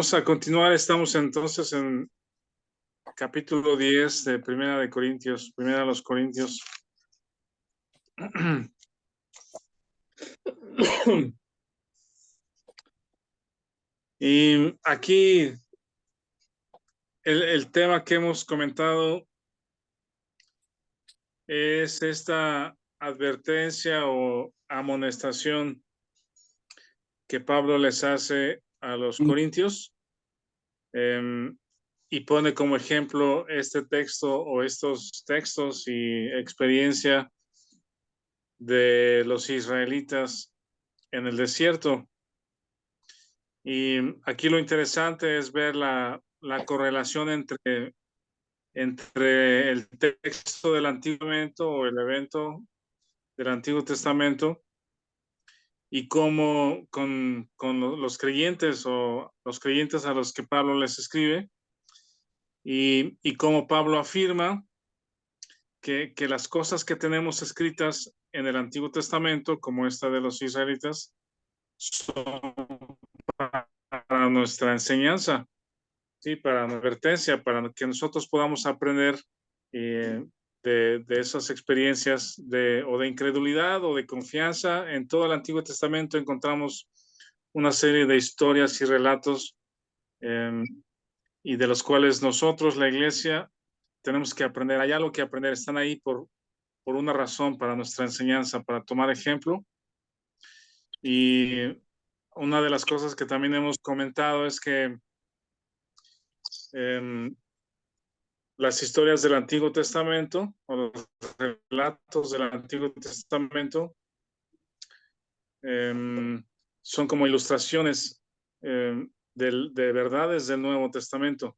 Vamos a continuar, estamos entonces en capítulo 10 de Primera de Corintios, Primera de los Corintios. Y aquí el tema que hemos comentado es esta advertencia o amonestación que Pablo les hace a los corintios, y pone como ejemplo este texto o estos textos y experiencia de los israelitas en el desierto. Y aquí lo interesante es ver la correlación entre el texto del Antiguo Testamento o el evento del Antiguo Testamento y cómo con los creyentes o los creyentes a los que Pablo les escribe y cómo Pablo afirma que las cosas que tenemos escritas en el Antiguo Testamento, como esta de los israelitas, son para nuestra enseñanza, ¿sí? Para la advertencia, para que nosotros podamos aprender de esas experiencias o de incredulidad o de confianza. En todo el Antiguo Testamento encontramos una serie de historias y relatos, y de los cuales nosotros, la iglesia, tenemos que aprender. Hay algo que aprender, están ahí por una razón, para nuestra enseñanza, para tomar ejemplo. Y una de las cosas que también hemos comentado es que las historias del Antiguo Testamento o los relatos del Antiguo Testamento son como ilustraciones de verdades del Nuevo Testamento.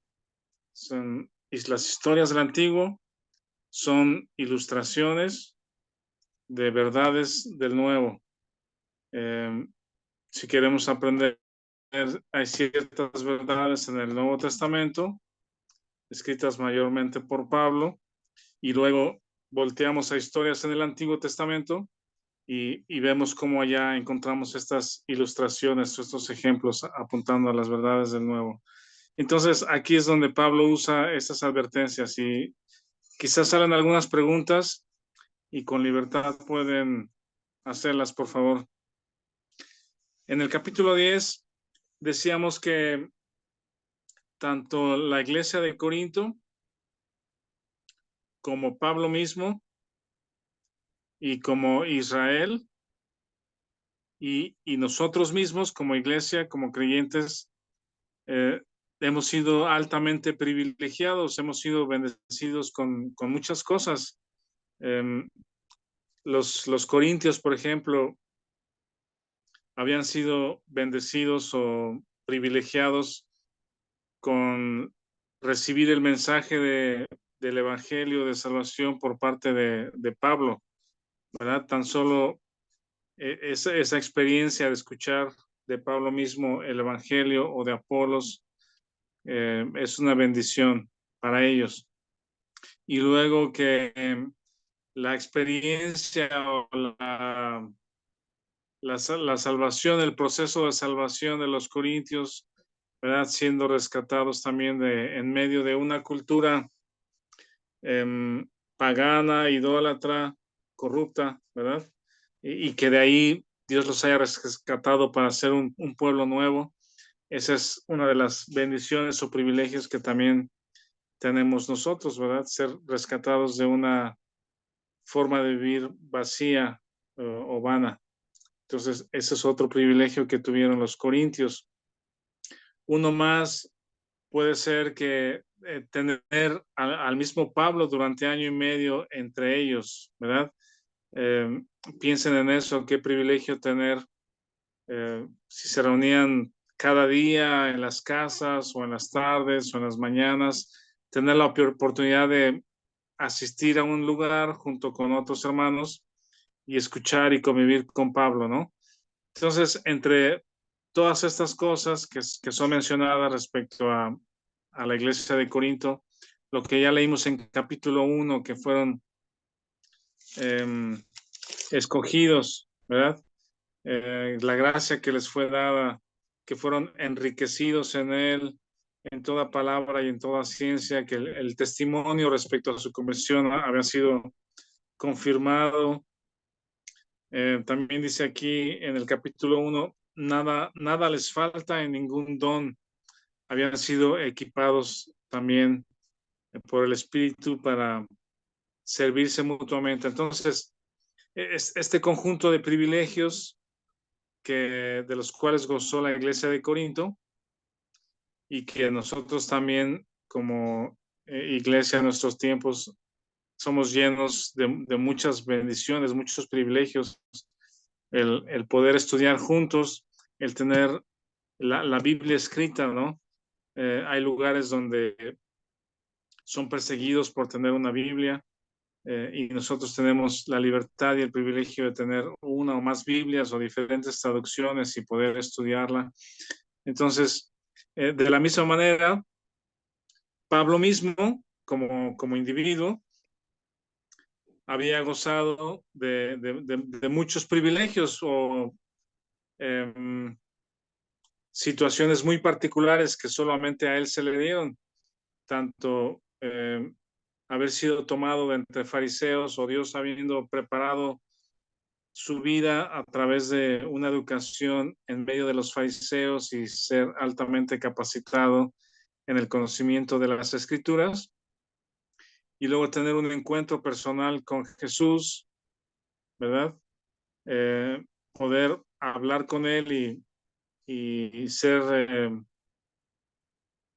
Las historias del Antiguo son ilustraciones de verdades del Nuevo. Si queremos aprender, hay ciertas verdades en el Nuevo Testamento escritas mayormente por Pablo, y luego volteamos a historias en el Antiguo Testamento y vemos cómo allá encontramos estas ilustraciones, estos ejemplos apuntando a las verdades del Nuevo. Entonces, aquí es donde Pablo usa estas advertencias y quizás salen algunas preguntas y con libertad pueden hacerlas, por favor. En el capítulo 10 decíamos que tanto la iglesia de Corinto como Pablo mismo y como Israel y nosotros mismos como iglesia, como creyentes, hemos sido altamente privilegiados, hemos sido bendecidos con muchas cosas. Los corintios, por ejemplo, habían sido bendecidos o privilegiados con recibir el mensaje del Evangelio de salvación por parte de Pablo, ¿verdad? Tan solo esa experiencia de escuchar de Pablo mismo el Evangelio o de Apolos es una bendición para ellos. Y luego que la experiencia o la salvación, el proceso de salvación de los corintios, ¿verdad? Siendo rescatados también en medio de una cultura pagana, idólatra, corrupta, ¿verdad? Y que de ahí Dios los haya rescatado para ser un pueblo nuevo. Esa es una de las bendiciones o privilegios que también tenemos nosotros, ¿verdad? Ser rescatados de una forma de vivir vacía o vana. Entonces, ese es otro privilegio que tuvieron los corintios. Uno más puede ser que tener al mismo Pablo durante año y medio entre ellos, ¿verdad? Piensen en eso, qué privilegio tener, si se reunían cada día en las casas o en las tardes o en las mañanas, tener la oportunidad de asistir a un lugar junto con otros hermanos y escuchar y convivir con Pablo, ¿no? Entonces, entre todas estas cosas que son mencionadas respecto a la iglesia de Corinto, lo que ya leímos en capítulo 1, que fueron escogidos, ¿verdad? La gracia que les fue dada que fueron enriquecidos en él, en toda palabra y en toda ciencia, que el testimonio respecto a su conversión había sido confirmado. También dice aquí en el capítulo 1, nada les falta en ningún don. Habían sido equipados también por el Espíritu para servirse mutuamente. Entonces, este conjunto de privilegios de los cuales gozó la iglesia de Corinto y que nosotros también como iglesia en nuestros tiempos somos llenos de muchas bendiciones, muchos privilegios, el poder estudiar juntos, el tener la Biblia escrita, ¿no? Hay lugares donde son perseguidos por tener una Biblia, y nosotros tenemos la libertad y el privilegio de tener una o más Biblias o diferentes traducciones y poder estudiarla. Entonces, de la misma manera, Pablo mismo, como individuo, había gozado de muchos privilegios o situaciones muy particulares que solamente a él se le dieron, tanto haber sido tomado de entre fariseos o Dios habiendo preparado su vida a través de una educación en medio de los fariseos y ser altamente capacitado en el conocimiento de las escrituras, y luego tener un encuentro personal con Jesús, ¿verdad? Poder hablar con él y ser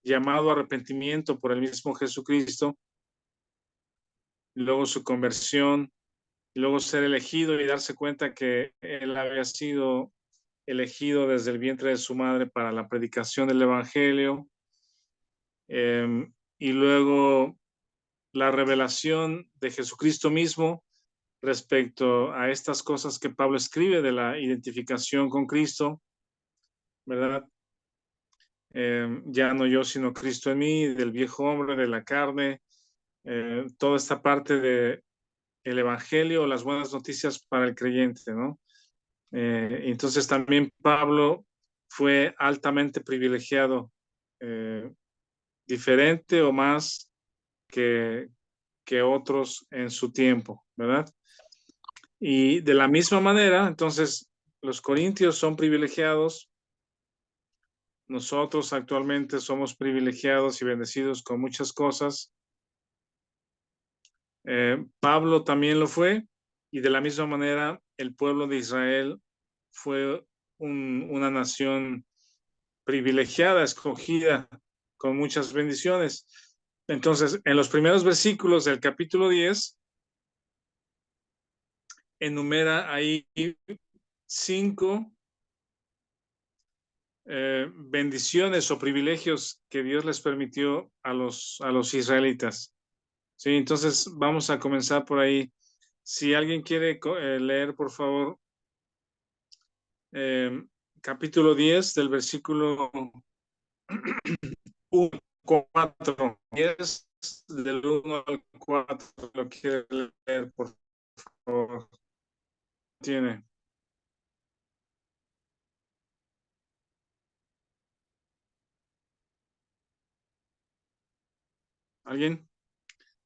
llamado a arrepentimiento por el mismo Jesucristo, y luego su conversión, y luego ser elegido y darse cuenta que él había sido elegido desde el vientre de su madre para la predicación del Evangelio, y luego la revelación de Jesucristo mismo respecto a estas cosas que Pablo escribe de la identificación con Cristo, ¿verdad? Ya no yo, sino Cristo en mí, del viejo hombre, de la carne, toda esta parte de el Evangelio, las buenas noticias para el creyente, ¿no? Entonces también Pablo fue altamente privilegiado, diferente o más que otros en su tiempo, ¿verdad? Y de la misma manera, entonces, los corintios son privilegiados, nosotros actualmente somos privilegiados y bendecidos con muchas cosas. Pablo también lo fue, y de la misma manera el pueblo de Israel fue una nación privilegiada, escogida, con muchas bendiciones. Entonces, en los primeros versículos del capítulo 10, enumera ahí 5 bendiciones o privilegios que Dios les permitió a los israelitas. Sí, entonces vamos a comenzar por ahí. Si alguien quiere leer, por favor, capítulo 10 del versículo 1, 4, 10 del 1 al 4, lo quiere leer, por favor. Tiene. ¿Alguien?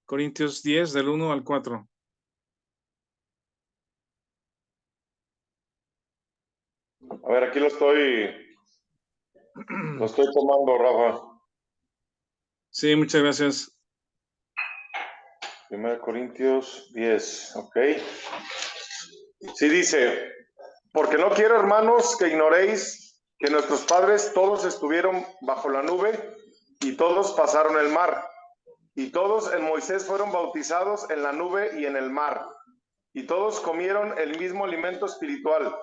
Corintios 10 del 1 al 4. A ver, aquí lo estoy tomando, Rafa. Sí, muchas gracias. 1 Corintios 10, ok. Sí dice, porque no quiero, hermanos, que ignoréis que nuestros padres todos estuvieron bajo la nube y todos pasaron el mar. Y todos en Moisés fueron bautizados en la nube y en el mar. Y todos comieron el mismo alimento espiritual.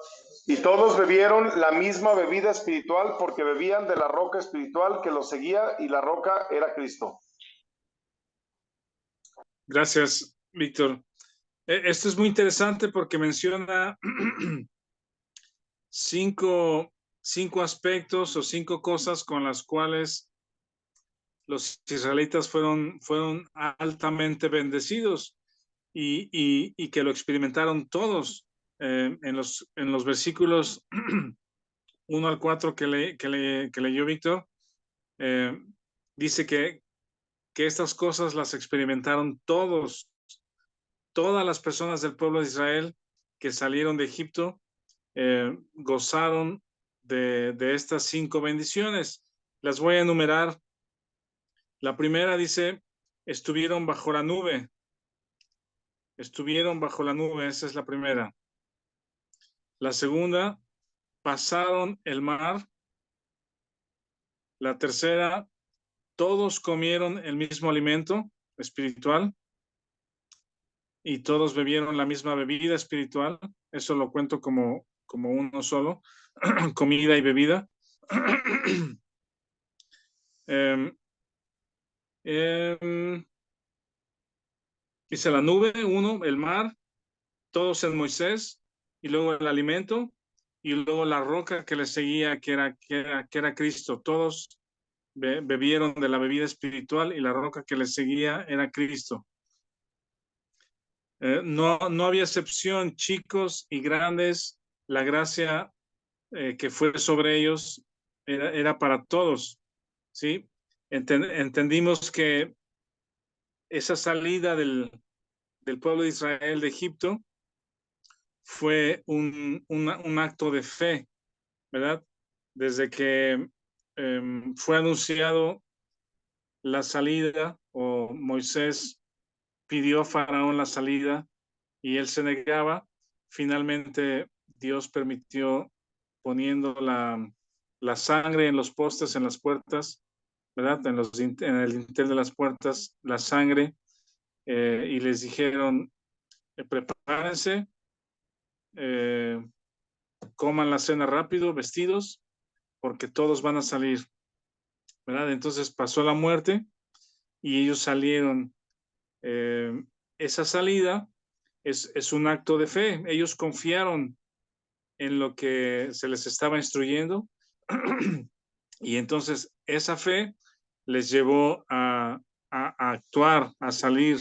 Y todos bebieron la misma bebida espiritual porque bebían de la roca espiritual que los seguía, y la roca era Cristo. Gracias, Víctor. Esto es muy interesante porque menciona cinco aspectos o 5 cosas con las cuales los israelitas fueron altamente bendecidos y que lo experimentaron todos. En los versículos 1 al 4 que leyó Víctor, dice que estas cosas las experimentaron todas las personas del pueblo de Israel que salieron de Egipto, gozaron de estas 5 bendiciones. Las voy a enumerar. La primera dice, estuvieron bajo la nube. Estuvieron bajo la nube, esa es la primera. La segunda, pasaron el mar. La tercera, todos comieron el mismo alimento espiritual y todos bebieron la misma bebida espiritual. Eso lo cuento como uno solo, comida y bebida. Dice la nube, 1, el mar, todos en Moisés, y luego el alimento, y luego la roca que le seguía, que era Cristo. Todos bebieron de la bebida espiritual y la roca que le seguía era Cristo. No había excepción, chicos y grandes. La gracia que fue sobre ellos era para todos, ¿sí? Entendimos que esa salida del pueblo de Israel de Egipto fue un acto de fe, ¿verdad? Desde que fue anunciado la salida, o Moisés pidió a Faraón la salida y él se negaba, finalmente Dios permitió, poniendo la sangre en los postes, en las puertas, ¿verdad? En el dintel de las puertas, la sangre, y les dijeron, prepárense, coman la cena rápido, vestidos, porque todos van a salir, ¿verdad? Entonces pasó la muerte y ellos salieron. Esa salida es un acto de fe. Ellos confiaron en lo que se les estaba instruyendo y entonces esa fe les llevó a actuar, a salir,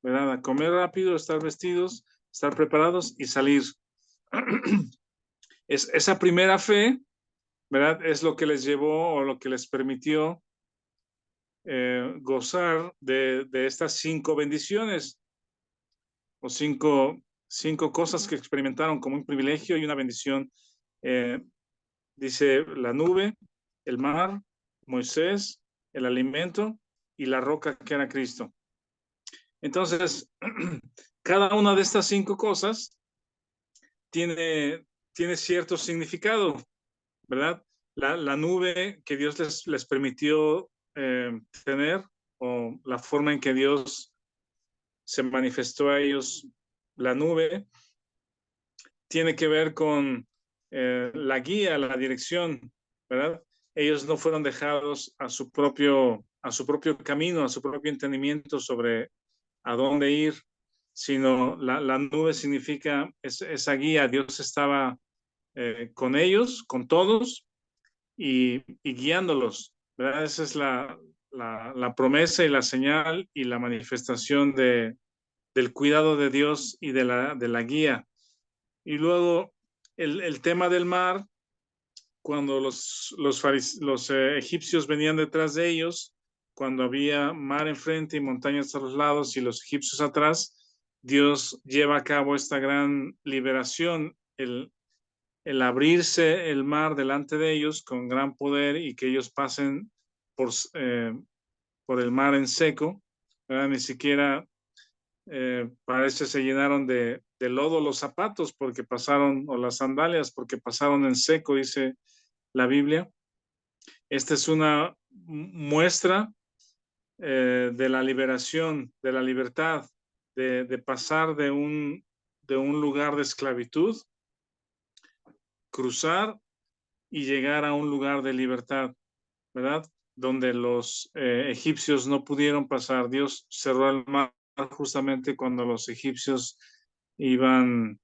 ¿verdad? A comer rápido, estar vestidos, estar preparados y salir. Esa primera fe, ¿verdad? Es lo que les llevó o lo que les permitió gozar de estas 5 bendiciones o cinco cosas que experimentaron como un privilegio y una bendición. Dice la nube, el mar, Moisés, el alimento y la roca que era Cristo. Entonces, cada una de estas 5 cosas tiene cierto significado, ¿verdad? La nube que Dios les permitió tener, o la forma en que Dios se manifestó a ellos, la nube, tiene que ver con la guía, la dirección, ¿verdad? Ellos no fueron dejados a su propio camino, a su propio entendimiento sobre a dónde ir, sino la nube significa esa guía. Dios estaba con ellos, con todos, y guiándolos, ¿verdad? Esa es la promesa y la señal y la manifestación del cuidado de Dios y de la guía. Y luego el tema del mar, cuando los egipcios venían detrás de ellos, cuando había mar enfrente y montañas a los lados y los egipcios atrás, Dios lleva a cabo esta gran liberación, el abrirse el mar delante de ellos con gran poder y que ellos pasen por el mar en seco, ¿verdad? Ni siquiera parece se llenaron de lodo los zapatos porque pasaron, o las sandalias porque pasaron en seco, dice la Biblia. Esta es una muestra de la liberación, de la libertad, de pasar de un lugar de esclavitud, cruzar y llegar a un lugar de libertad, ¿verdad? Donde los egipcios no pudieron pasar. Dios cerró el mar justamente cuando los egipcios iban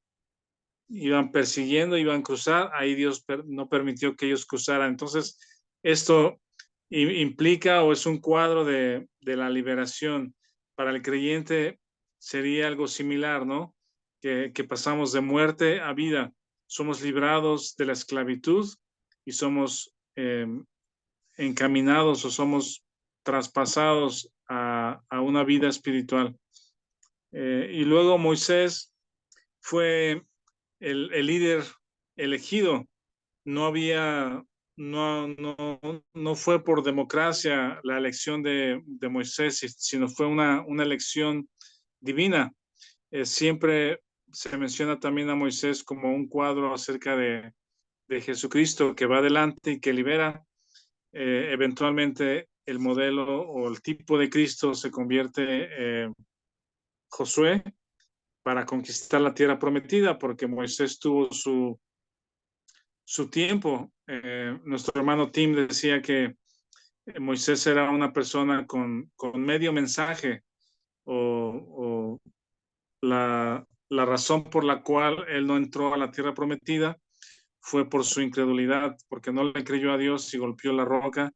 persiguiendo, iban a cruzar, ahí Dios no permitió que ellos cruzaran. Entonces, esto implica o es un cuadro de la liberación. Para el creyente sería algo similar, ¿no? Que pasamos de muerte a vida. Somos librados de la esclavitud y somos encaminados o somos traspasados a una vida espiritual. Y luego Moisés fue el líder elegido. No había, no fue por democracia la elección de Moisés, sino fue una elección divina. Siempre se menciona también a Moisés como un cuadro acerca de Jesucristo que va adelante y que libera. Eventualmente el modelo o el tipo de Cristo se convierte Josué para conquistar la tierra prometida, porque Moisés tuvo su tiempo. Nuestro hermano Tim decía que Moisés era una persona con medio mensaje o la razón por la cual él no entró a la tierra prometida fue por su incredulidad, porque no le creyó a Dios y golpeó la roca.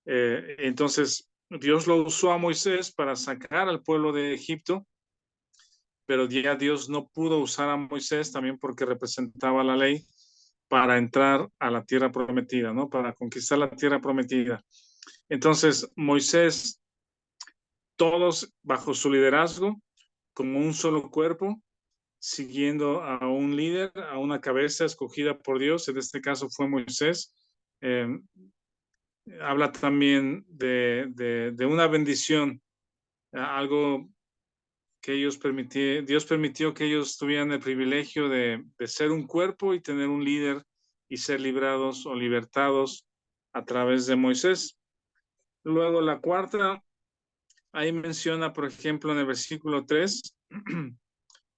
Entonces, Dios lo usó a Moisés para sacar al pueblo de Egipto, pero ya Dios no pudo usar a Moisés también porque representaba la ley para entrar a la tierra prometida, ¿no? Para conquistar la tierra prometida. Entonces, Moisés, todos bajo su liderazgo, como un solo cuerpo, siguiendo a un líder, a una cabeza escogida por Dios, en este caso fue Moisés. Habla también de una bendición, algo que Dios permitió que ellos tuvieran el privilegio de ser un cuerpo y tener un líder y ser librados o libertados a través de Moisés. Luego la cuarta, ahí menciona, por ejemplo, en el versículo 3,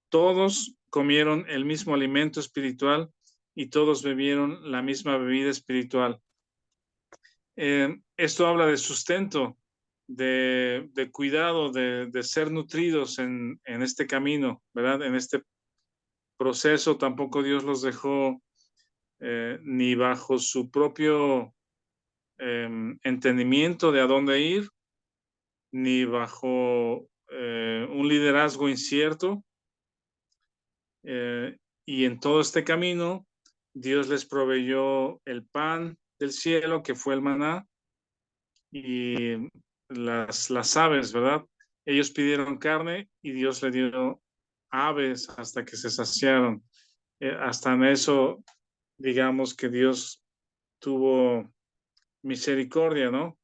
todos comieron el mismo alimento espiritual y todos bebieron la misma bebida espiritual. Esto habla de sustento, de cuidado, de ser nutridos en este camino, ¿verdad? En este proceso tampoco Dios los dejó ni bajo su propio entendimiento de a dónde ir, ni bajo un liderazgo incierto. Y en todo este camino, Dios les proveyó el pan del cielo, que fue el maná, y las aves, ¿verdad? Ellos pidieron carne y Dios le dio aves hasta que se saciaron. Hasta en eso, digamos que Dios tuvo misericordia, ¿no?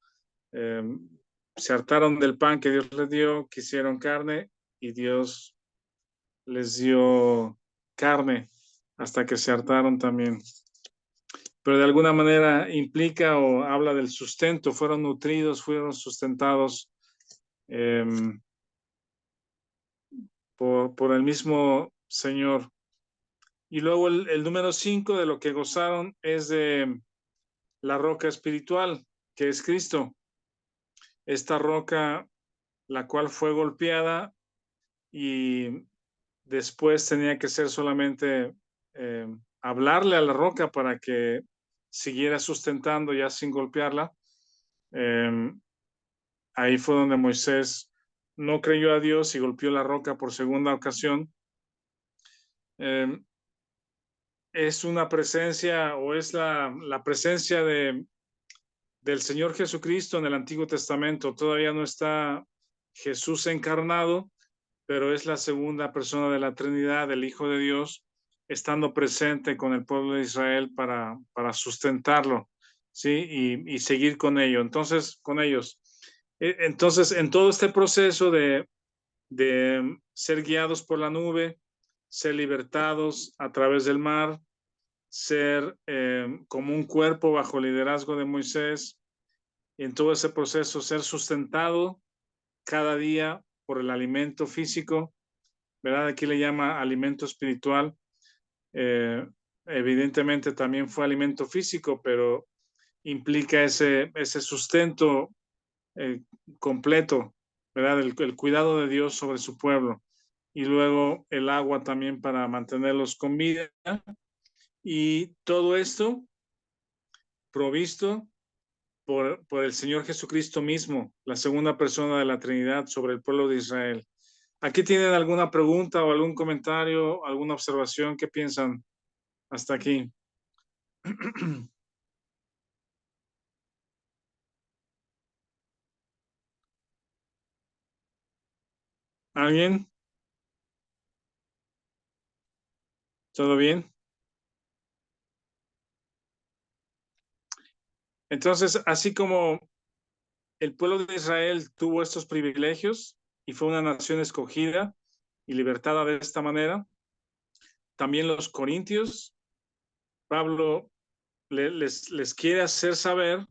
Eh, Se hartaron del pan que Dios les dio, quisieron carne y Dios les dio carne hasta que se hartaron también. Pero de alguna manera implica o habla del sustento, fueron nutridos, fueron sustentados por el mismo Señor. Y luego el número 5 de lo que gozaron es de la roca espiritual, que es Cristo. Esta roca, la cual fue golpeada y después tenía que ser solamente hablarle a la roca para que siguiera sustentando ya sin golpearla. Ahí fue donde Moisés no creyó a Dios y golpeó la roca por segunda ocasión. Es una presencia o es la presencia del Señor Jesucristo en el Antiguo Testamento. Todavía no está Jesús encarnado, pero es la segunda persona de la Trinidad, el Hijo de Dios, estando presente con el pueblo de Israel para sustentarlo, ¿sí? Y seguir con ello. Entonces, con ellos. Entonces, en todo este proceso de ser guiados por la nube, ser libertados a través del mar, ser como un cuerpo bajo liderazgo de Moisés, y en todo ese proceso ser sustentado cada día por el alimento físico, ¿verdad? Aquí le llama alimento espiritual. Evidentemente también fue alimento físico, pero implica ese sustento completo, ¿verdad? El cuidado de Dios sobre su pueblo. Y luego el agua también para mantenerlos con vida. Y todo esto provisto por el Señor Jesucristo mismo, la segunda persona de la Trinidad sobre el pueblo de Israel. ¿Aquí tienen alguna pregunta o algún comentario, alguna observación? ¿Qué piensan hasta aquí? ¿Alguien? ¿Todo bien? Entonces, así como el pueblo de Israel tuvo estos privilegios y fue una nación escogida y libertada de esta manera, también los corintios, Pablo les quiere hacer saber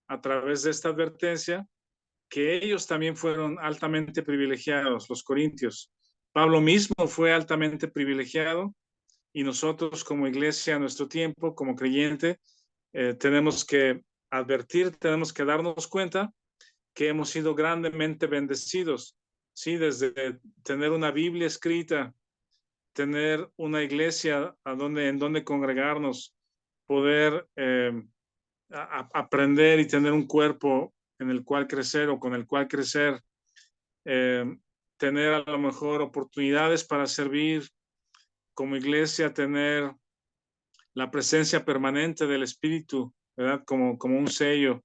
a través de esta advertencia que ellos también fueron altamente privilegiados, los corintios. Pablo mismo fue altamente privilegiado y nosotros como iglesia a nuestro tiempo, como creyente, tenemos que advertir, tenemos que darnos cuenta que hemos sido grandemente bendecidos, ¿sí? Desde tener una Biblia escrita, tener una iglesia en donde congregarnos, poder aprender y tener un cuerpo en el cual crecer o con el cual crecer, eh, tener a lo mejor oportunidades para servir como iglesia, tener la presencia permanente del Espíritu, ¿verdad? Como un sello,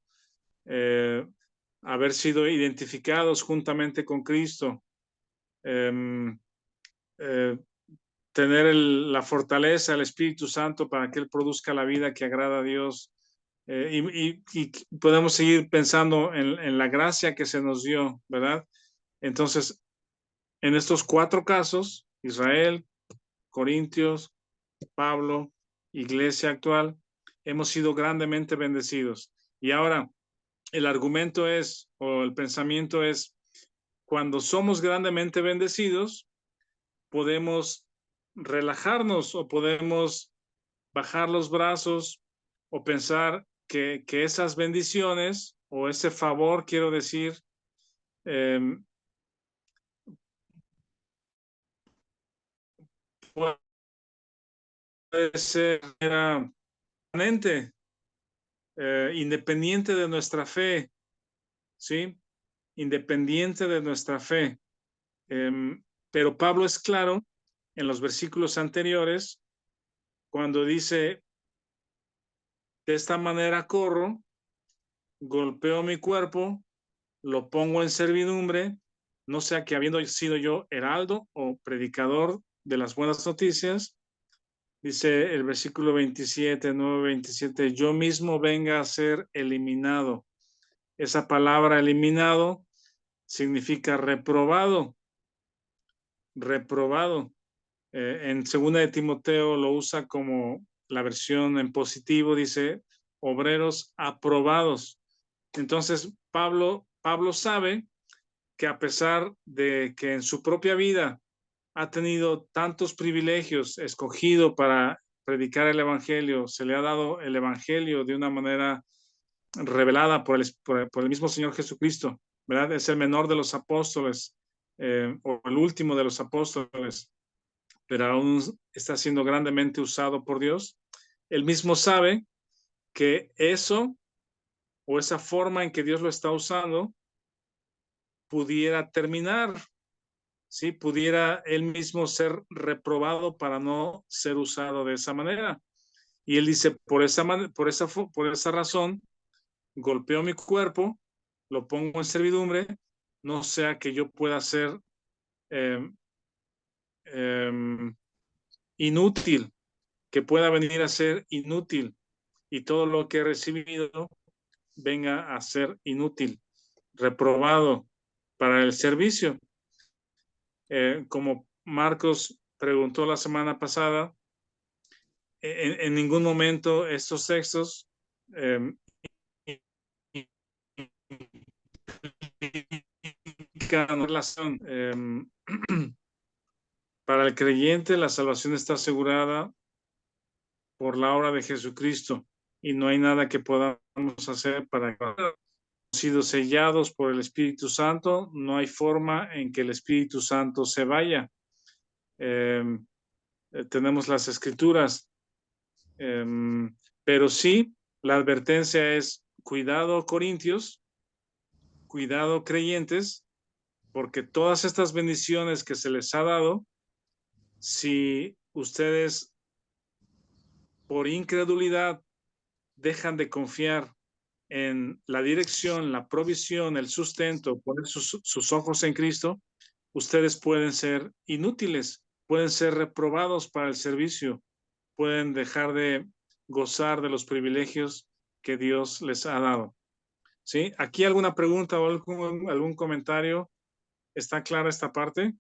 eh, haber sido identificados juntamente con Cristo, eh, eh, tener la fortaleza del Espíritu Santo para que Él produzca la vida que agrada a Dios. Y podemos seguir pensando en la gracia que se nos dio, ¿verdad? Entonces, en estos 4 casos, Israel, Corintios, Pablo, iglesia actual, hemos sido grandemente bendecidos. Y ahora, el argumento es, o el pensamiento es, cuando somos grandemente bendecidos, podemos relajarnos o podemos bajar los brazos o pensar que esas bendiciones o ese favor, quiero decir, eh, puede ser permanente, independiente de nuestra fe, ¿sí? Independiente de nuestra fe. Pero Pablo es claro en los versículos anteriores cuando dice, de esta manera corro, golpeo mi cuerpo, lo pongo en servidumbre, no sea que habiendo sido yo heraldo o predicador de las buenas noticias, dice el versículo 27, 9-27, yo mismo venga a ser eliminado. Esa palabra eliminado significa reprobado, reprobado. En segunda de Timoteo lo usa como la versión en positivo, dice obreros aprobados. Entonces, Pablo sabe que a pesar de que en su propia vida ha tenido tantos privilegios, escogido para predicar el Evangelio, se le ha dado el Evangelio de una manera revelada por el mismo Señor Jesucristo, ¿verdad? Es el menor de los apóstoles, o el último de los apóstoles, pero aún está siendo grandemente usado por Dios. Él mismo sabe que eso o esa forma en que Dios lo está usando pudiera terminar, ¿sí? Pudiera él mismo ser reprobado para no ser usado de esa manera. Y él dice, por esa razón, golpeo mi cuerpo, lo pongo en servidumbre, no sea que yo pueda ser eh, eh, inútil, que pueda venir a ser inútil y todo lo que he recibido venga a ser inútil, reprobado para el servicio. Como Marcos preguntó la semana pasada, en ningún momento estos textos implican relación. Para el creyente la salvación está asegurada por la obra de Jesucristo y no hay nada que podamos hacer para que hemos sido sellados por el Espíritu Santo, no hay forma en que el Espíritu Santo se vaya. Tenemos las escrituras, pero sí, la advertencia es cuidado corintios, cuidado creyentes, porque todas estas bendiciones que se les ha dado, si ustedes por incredulidad dejan de confiar en la dirección, la provisión, el sustento, poner sus ojos en Cristo, ustedes pueden ser inútiles, pueden ser reprobados para el servicio, pueden dejar de gozar de los privilegios que Dios les ha dado. ¿Sí? ¿Aquí alguna pregunta o algún comentario? ¿Está clara esta parte?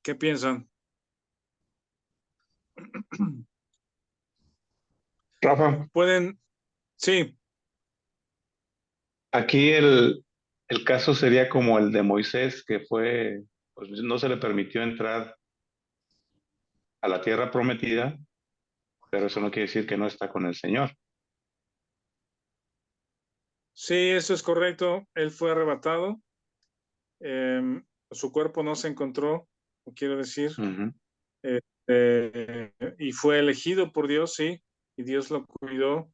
¿Qué piensan? Rafa, Pueden, sí, aquí el caso sería como el de Moisés, que fue, pues no se le permitió entrar a la tierra prometida, pero eso no quiere decir que no está con el Señor. sí, eso es correcto. Él fue arrebatado. Su cuerpo no se encontró, quiero decir, Ujú. y fue elegido por Dios, sí, y Dios lo cuidó,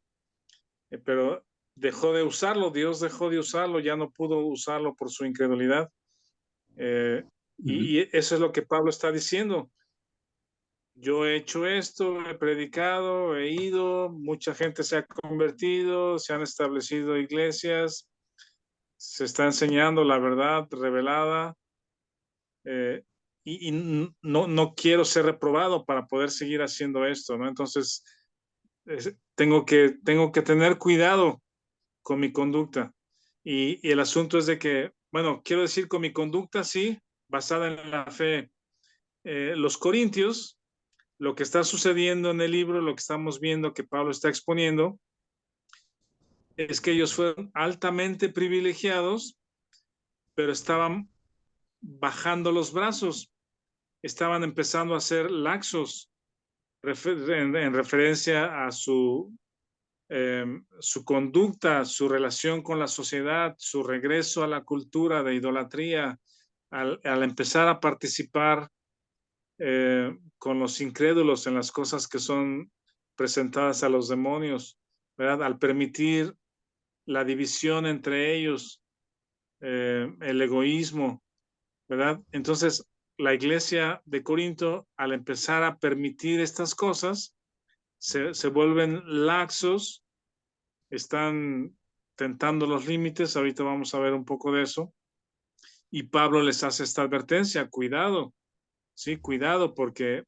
pero dejó de usarlo, Dios dejó de usarlo, ya no pudo usarlo por su incredulidad. Y eso es lo que Pablo está diciendo. Yo he hecho esto, he predicado, he ido, mucha gente se ha convertido, se han establecido iglesias, se está enseñando la verdad revelada, y no quiero ser reprobado para poder seguir haciendo esto, ¿no? Entonces, tengo que tener cuidado con mi conducta. Y el asunto es de que, bueno, quiero decir con mi conducta, sí, basada en la fe. Los corintios, lo que está sucediendo en el libro, lo que estamos viendo que Pablo está exponiendo, es que ellos fueron altamente privilegiados, pero estaban bajando los brazos, estaban empezando a ser laxos en referencia a su conducta, su relación con la sociedad, su regreso a la cultura de idolatría, al empezar a participar con los incrédulos en las cosas que son presentadas a los demonios, ¿verdad? Al permitir la división entre ellos, el egoísmo, ¿verdad? Entonces, la iglesia de Corinto, al empezar a permitir estas cosas, se vuelven laxos, están tentando los límites, ahorita vamos a ver un poco de eso, y Pablo les hace esta advertencia, cuidado, sí, cuidado, porque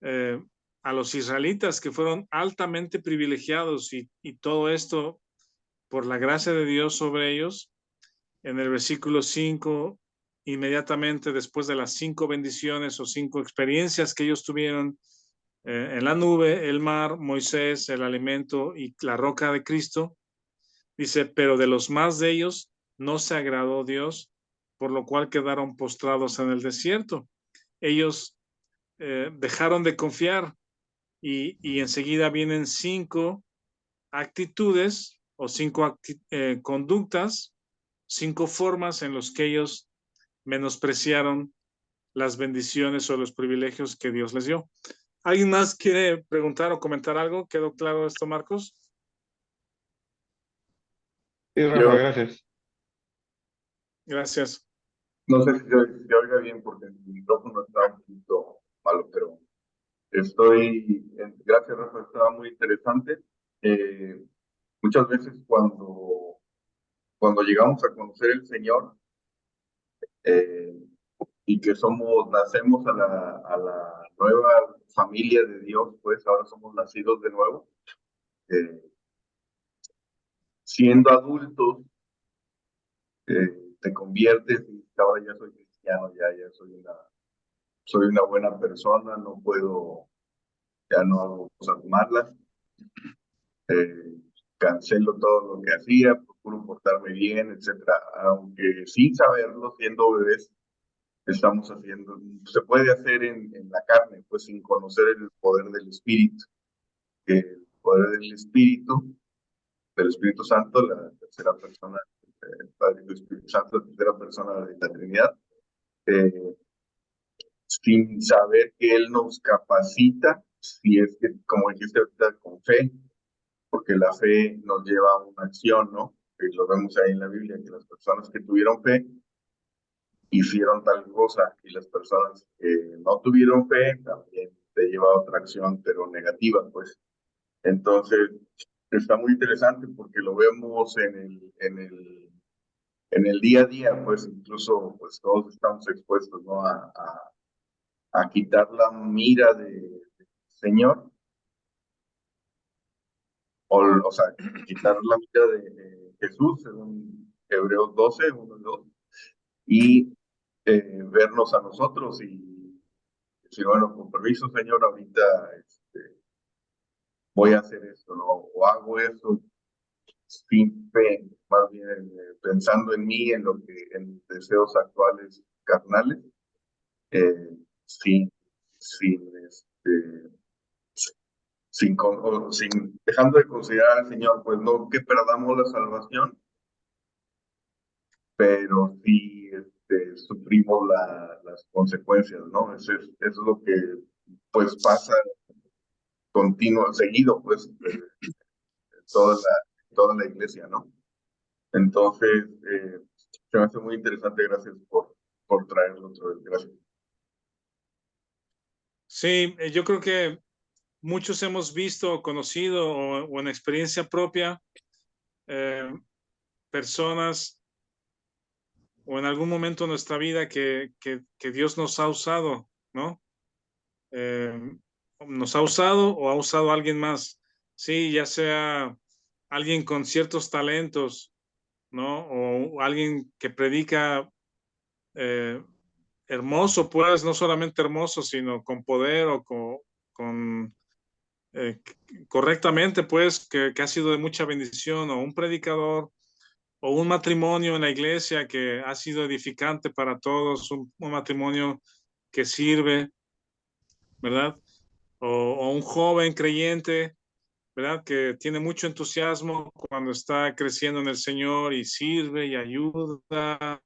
eh, a los israelitas que fueron altamente privilegiados y todo esto por la gracia de Dios sobre ellos, en el versículo 5, inmediatamente después de las 5 bendiciones o 5 experiencias que ellos tuvieron en la nube, el mar, Moisés, el alimento y la roca de Cristo, dice, pero de los más de ellos no se agradó Dios, por lo cual quedaron postrados en el desierto. Ellos dejaron de confiar y enseguida vienen 5 actitudes o 5 conductas, 5 formas en las que ellos menospreciaron las bendiciones o los privilegios que Dios les dio. ¿Alguien más quiere preguntar o comentar algo? ¿Quedó claro esto, Marcos? Sí, Rafa, Yo gracias. Gracias. no sé si se oiga bien porque el micrófono está un poquito malo, pero gracias Rafa, estaba muy interesante. Muchas veces cuando llegamos a conocer el Señor eh, y que nacemos a la nueva familia de Dios, pues ahora somos nacidos de nuevo, eh, siendo adultos, te conviertes y ahora ya soy cristiano, ya soy una buena persona, ya no hago cosas malas, eh, cancelo todo lo que hacía, procuro portarme bien, etcétera. Aunque sin saberlo, siendo bebés, se puede hacer en la carne, pues sin conocer el poder del Espíritu. El poder del Espíritu Santo, la tercera persona, el Padre y el Espíritu Santo, la tercera persona de la Trinidad, eh, sin saber que Él nos capacita, si es que, como dijiste ahorita, con fe, porque la fe nos lleva a una acción, ¿no? Que lo vemos ahí en la Biblia, que las personas que tuvieron fe hicieron tal cosa y las personas que no tuvieron fe también te lleva a otra acción, pero negativa, pues. Entonces, está muy interesante porque lo vemos en el día a día, pues incluso pues todos estamos expuestos, ¿no? A quitar la mira del Señor, o sea, quitar la mira de Jesús, según Hebreos 12, 1 y 2, y vernos a nosotros y decir, bueno, con permiso, Señor, ahorita voy a hacer esto, ¿no? O hago esto sin fe, más bien pensando en mí, en lo que, en deseos actuales carnales, sin, sin, sin dejando de considerar al Señor, pues no que perdamos la salvación, pero sí sufrimos las consecuencias, ¿no? Eso es lo que pues pasa continuo, seguido, pues, toda la iglesia, ¿no? Entonces, se me hace muy interesante, gracias por traerlo otra vez, gracias. Sí, yo creo que muchos hemos visto, conocido o en experiencia propia eh, personas o en algún momento de nuestra vida que Dios nos ha usado, ¿no? Eh, nos ha usado o ha usado a alguien más, sí, ya sea alguien con ciertos talentos, ¿no? O alguien que predica eh, hermoso, pues, no solamente hermoso, sino con poder o con correctamente, pues, que ha sido de mucha bendición, o un predicador, o un matrimonio en la iglesia que ha sido edificante para todos, un matrimonio que sirve, ¿verdad? O un joven creyente, ¿verdad? Que tiene mucho entusiasmo cuando está creciendo en el Señor y sirve y ayuda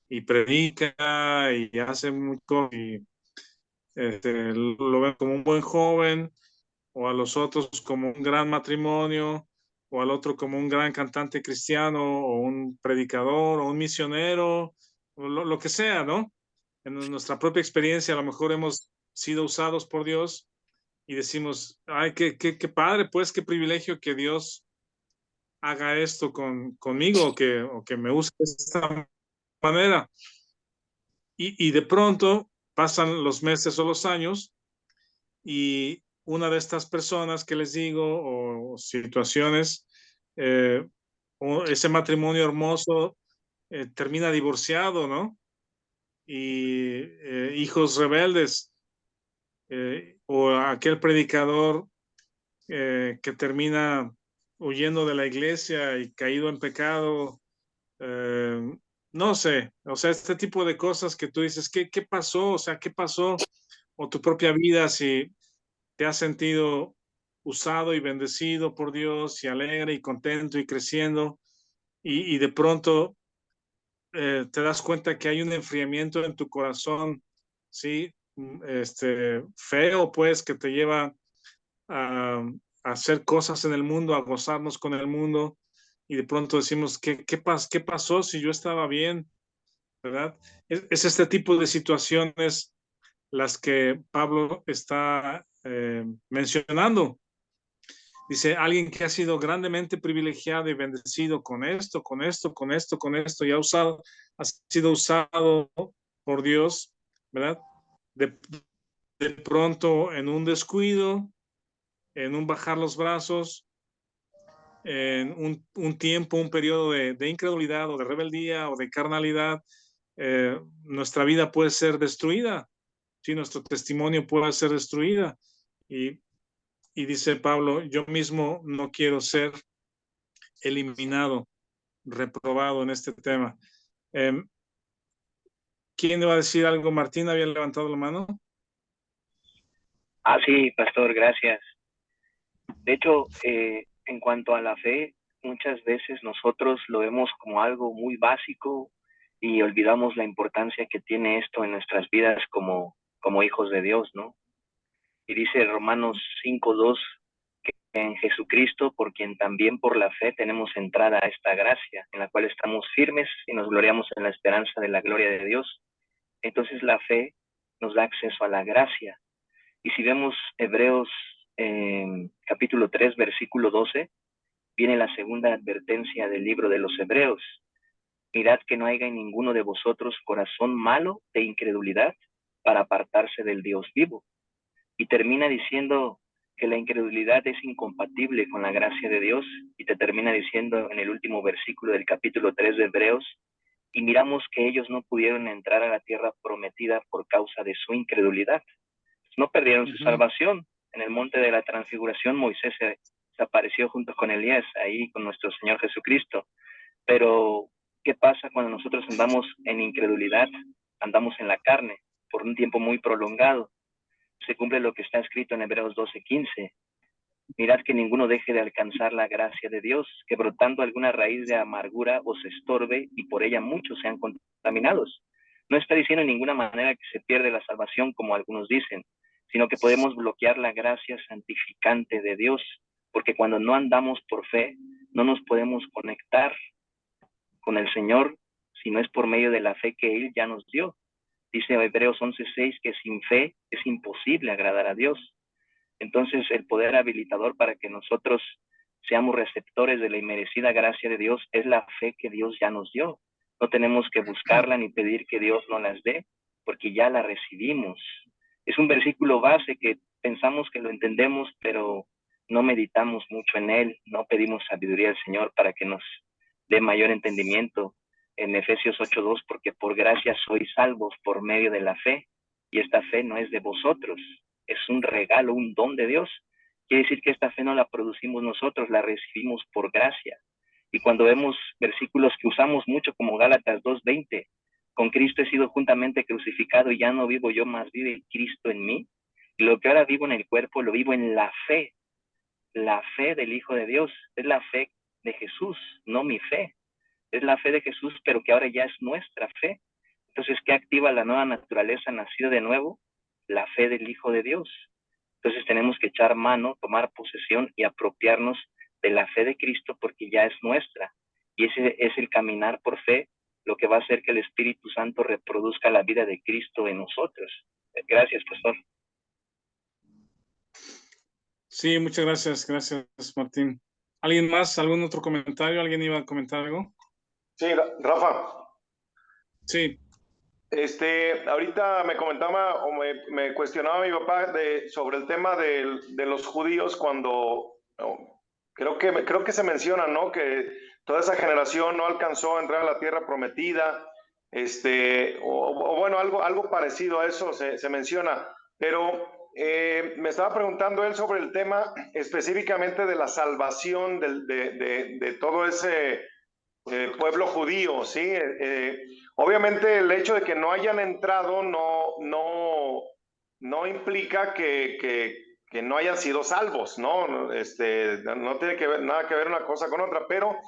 y predica y hace mucho y lo ven como un buen joven o a los otros como un gran matrimonio o al otro como un gran cantante cristiano o un predicador o un misionero o lo que sea, ¿no? En nuestra propia experiencia a lo mejor hemos sido usados por Dios y decimos, ay, qué padre, pues, qué privilegio que Dios haga esto conmigo o que me use de esta manera. Y de pronto pasan los meses o los años y una de estas personas que les digo o situaciones, o ese matrimonio hermoso termina divorciado, ¿no? Y hijos rebeldes, o aquel predicador que termina huyendo de la iglesia y caído en pecado, no sé, o sea, este tipo de cosas que tú dices, ¿qué pasó? O sea, ¿qué pasó? O tu propia vida, si te has sentido usado y bendecido por Dios y alegre y contento y creciendo y de pronto te das cuenta que hay un enfriamiento en tu corazón, ¿sí? Feo, pues, que te lleva a, a hacer cosas en el mundo, a gozarnos con el mundo y de pronto decimos, ¿qué pasó si yo estaba bien? ¿Verdad? Es este tipo de situaciones las que Pablo está mencionando. Dice, alguien que ha sido grandemente privilegiado y bendecido con esto, con esto, con esto, con esto, y ha sido usado por Dios, ¿verdad? De, de pronto en un descuido, en un bajar los brazos, en un tiempo, un periodo de incredulidad o de rebeldía o de carnalidad, nuestra vida puede ser destruida, ¿sí? Nuestro testimonio puede ser destruida. Y, y dice Pablo, yo mismo no quiero ser eliminado, reprobado en este tema. ¿Quién le va a decir algo? Martín había levantado la mano. Ah, sí, pastor, gracias. De hecho, en cuanto a la fe, muchas veces nosotros lo vemos como algo muy básico y olvidamos la importancia que tiene esto en nuestras vidas como hijos de Dios, ¿no? Y dice Romanos 5:2 que en Jesucristo, por quien también por la fe tenemos entrada a esta gracia, en la cual estamos firmes y nos gloriamos en la esperanza de la gloria de Dios. Entonces la fe nos da acceso a la gracia. Y si vemos Hebreos capítulo 3, versículo 12, viene la segunda advertencia del libro de los Hebreos. Mirad que no haya en ninguno de vosotros corazón malo de incredulidad para apartarse del Dios vivo. Y termina diciendo que la incredulidad es incompatible con la gracia de Dios, y te termina diciendo en el último versículo del capítulo 3 de Hebreos, y miramos que ellos no pudieron entrar a la tierra prometida por causa de su incredulidad. No perdieron su salvación. En el monte de la transfiguración Moisés se apareció junto con Elías, ahí con nuestro Señor Jesucristo. Pero, ¿qué pasa cuando nosotros andamos en incredulidad? Andamos en la carne por un tiempo muy prolongado. Se cumple lo que está escrito en Hebreos 12:15. Mirad que ninguno deje de alcanzar la gracia de Dios, que brotando alguna raíz de amargura os estorbe y por ella muchos sean contaminados. No está diciendo en ninguna manera que se pierde la salvación, como algunos dicen, sino que podemos bloquear la gracia santificante de Dios, porque cuando no andamos por fe, no nos podemos conectar con el Señor si no es por medio de la fe que Él ya nos dio. Dice Hebreos 11:6 que sin fe es imposible agradar a Dios. Entonces, el poder habilitador para que nosotros seamos receptores de la inmerecida gracia de Dios es la fe que Dios ya nos dio. No tenemos que buscarla ni pedir que Dios nos las dé, porque ya la recibimos. Es un versículo base que pensamos que lo entendemos, pero no meditamos mucho en él, no pedimos sabiduría al Señor para que nos dé mayor entendimiento. En Efesios 8:2, porque por gracia sois salvos por medio de la fe, y esta fe no es de vosotros, es un regalo, un don de Dios. Quiere decir que esta fe no la producimos nosotros, la recibimos por gracia. Y cuando vemos versículos que usamos mucho como Gálatas 2:20, con Cristo he sido juntamente crucificado y ya no vivo yo, más vive Cristo en mí. Y lo que ahora vivo en el cuerpo, lo vivo en la fe del Hijo de Dios. Es la fe de Jesús, no mi fe. Es la fe de Jesús, pero que ahora ya es nuestra fe. Entonces, ¿qué activa la nueva naturaleza nacido de nuevo? La fe del Hijo de Dios. Entonces tenemos que echar mano, tomar posesión y apropiarnos de la fe de Cristo porque ya es nuestra. Y ese es el caminar por fe, lo que va a hacer que el Espíritu Santo reproduzca la vida de Cristo en nosotros. Gracias, pastor. Sí, muchas gracias. Gracias, Martín. ¿Alguien más? ¿Algún otro comentario? ¿Alguien iba a comentar algo? Sí, Rafa. Sí. Ahorita me comentaba o me cuestionaba mi papá sobre el tema de los judíos cuando creo que se menciona, ¿no? Que toda esa generación no alcanzó a entrar a la tierra prometida, o bueno, algo parecido a eso se menciona, pero me estaba preguntando él sobre el tema específicamente de la salvación de todo ese pueblo judío, ¿sí? Obviamente el hecho de que no hayan entrado no implica que no hayan sido salvos, ¿no? No tiene nada que ver una cosa con otra, pero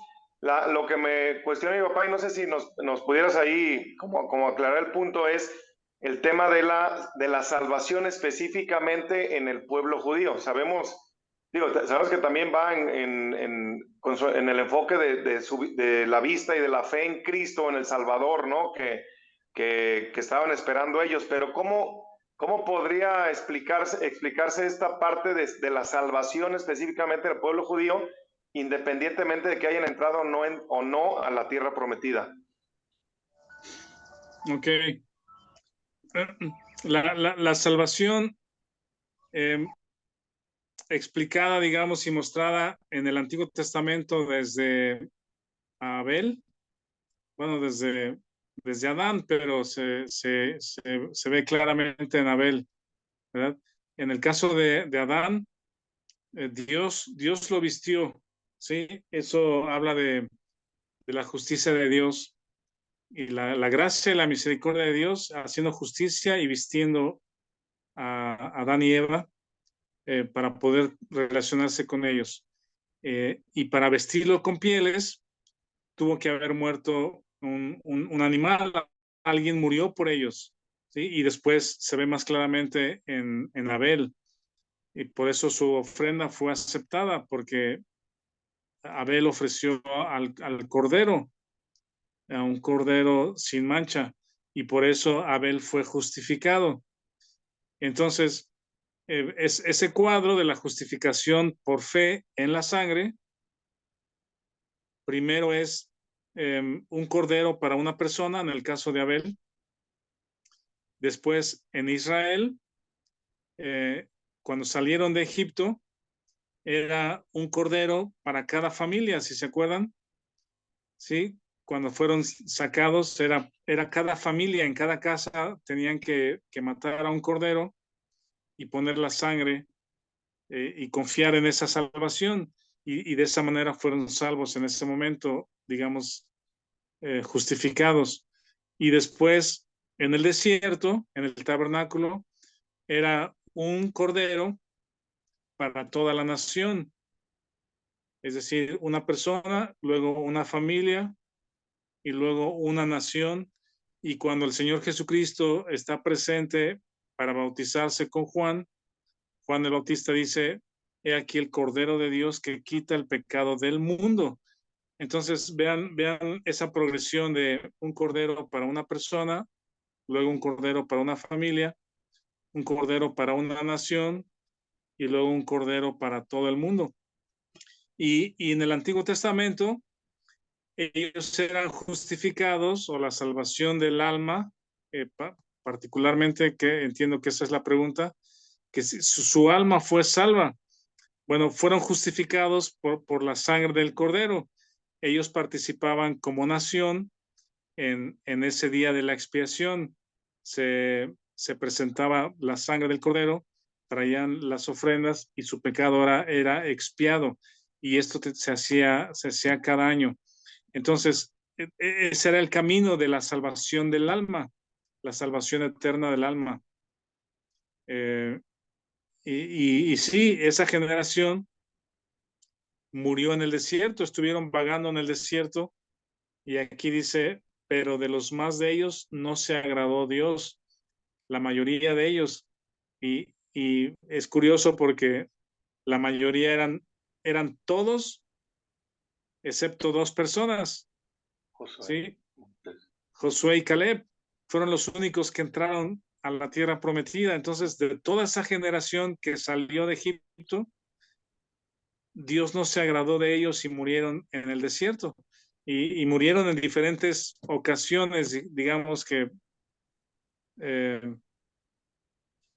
lo que me cuestiona mi papá, y no sé si nos pudieras ahí como aclarar el punto, es el tema de la salvación específicamente en el pueblo judío. Sabemos que también va en el enfoque de la vista y de la fe en Cristo, en el Salvador, ¿no? Que estaban esperando ellos, pero ¿cómo podría explicarse esta parte de la salvación específicamente del pueblo judío, independientemente de que hayan entrado o no a la tierra prometida? Ok. La salvación explicada, digamos, y mostrada en el Antiguo Testamento desde Abel, bueno, desde Adán, pero se ve claramente en Abel, ¿verdad? En el caso de Adán, Dios lo vistió, ¿sí? Eso habla de la justicia de Dios y la gracia y la misericordia de Dios haciendo justicia y vistiendo a Adán y Eva para poder relacionarse con ellos. Y para vestirlo con pieles, tuvo que haber muerto un animal, alguien murió por ellos, ¿sí? Y después se ve más claramente en Abel, y por eso su ofrenda fue aceptada, porque Abel ofreció al cordero, a un cordero sin mancha, y por eso Abel fue justificado. Entonces, es ese cuadro de la justificación por fe en la sangre, primero es un cordero para una persona, en el caso de Abel. Después, en Israel, cuando salieron de Egipto, era un cordero para cada familia, si se acuerdan. ¿Sí? Cuando fueron sacados, era cada familia, en cada casa tenían que matar a un cordero y poner la sangre y confiar en esa salvación. Y de esa manera fueron salvos en ese momento, digamos, justificados. Y después, en el desierto, en el tabernáculo, era un cordero para toda la nación. Es decir, una persona, luego una familia y luego una nación. Y cuando el Señor Jesucristo está presente para bautizarse con Juan, Juan el Bautista dice, he aquí el Cordero de Dios que quita el pecado del mundo. Entonces, vean esa progresión de un cordero para una persona, luego un cordero para una familia, un cordero para una nación y luego un cordero para todo el mundo. Y en el Antiguo Testamento, ellos eran justificados, o la salvación del alma, particularmente, que entiendo que esa es la pregunta, que si su alma fue salva. Bueno, fueron justificados por la sangre del Cordero. Ellos participaban como nación en ese día de la expiación. Se presentaba la sangre del Cordero, traían las ofrendas y su pecado era expiado. Y esto se hacía cada año. Entonces, ese era el camino de la salvación del alma, la salvación eterna del alma. Y sí, esa generación murió en el desierto, estuvieron vagando en el desierto, y aquí dice, pero de los más de ellos no se agradó Dios, la mayoría de ellos. Y es curioso porque la mayoría eran todos, excepto dos personas, ¿sí? Josué y Caleb fueron los únicos que entraron a la tierra prometida. Entonces, de toda esa generación que salió de Egipto, Dios no se agradó de ellos y murieron en el desierto. Y murieron en diferentes ocasiones, digamos que